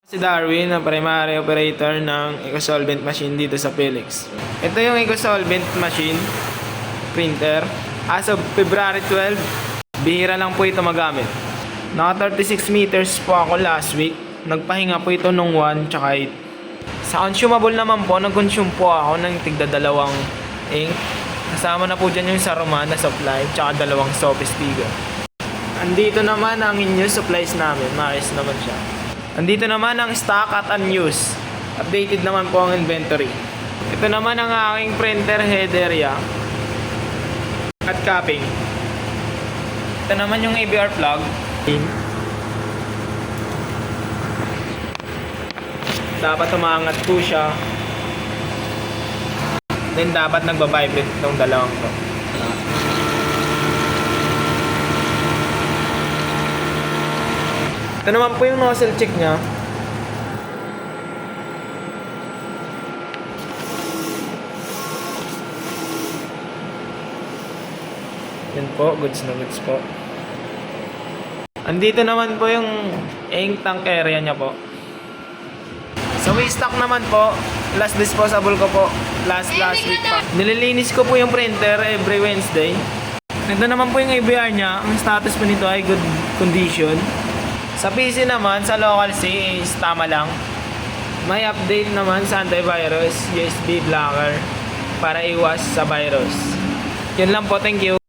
Si Darwin, ang primary operator ng EcoSolvent machine dito sa Felix. Ito yung EcoSolvent machine printer. As of February 12, bihira lang po ito magamit. Naka 36 meters po ako last week. Nagpahinga po ito nung 1 tsaka 8. Sa consumable naman po, nag-consume po ako ng tigda 2 ink. Kasama na po dyan yung Saruman na supply tsaka 2 soft speaker. Andito naman ang in-use supplies namin. Maayos naman siya. Andito naman ang stock at unused. Updated naman po ang inventory. Ito naman ang aking printer head area at capping. Ito naman yung ABR plug. Dapat umaangat po siya. Then dapat nagbabibrate itong dalawang to. Ito naman po yung nozzle check niya. Yan po, goods na goods po. Andito naman po yung ink tank area niya po. Sa waste stock naman po, last disposable ko po, last week pa. Nililinis ko po yung printer every Wednesday. Ito naman po yung ABR niya, ang status po nito ay good condition. Sa PC naman, sa local C is tama lang. May update naman sa antivirus, USB blocker para iwas sa virus. Yun lang po, thank you.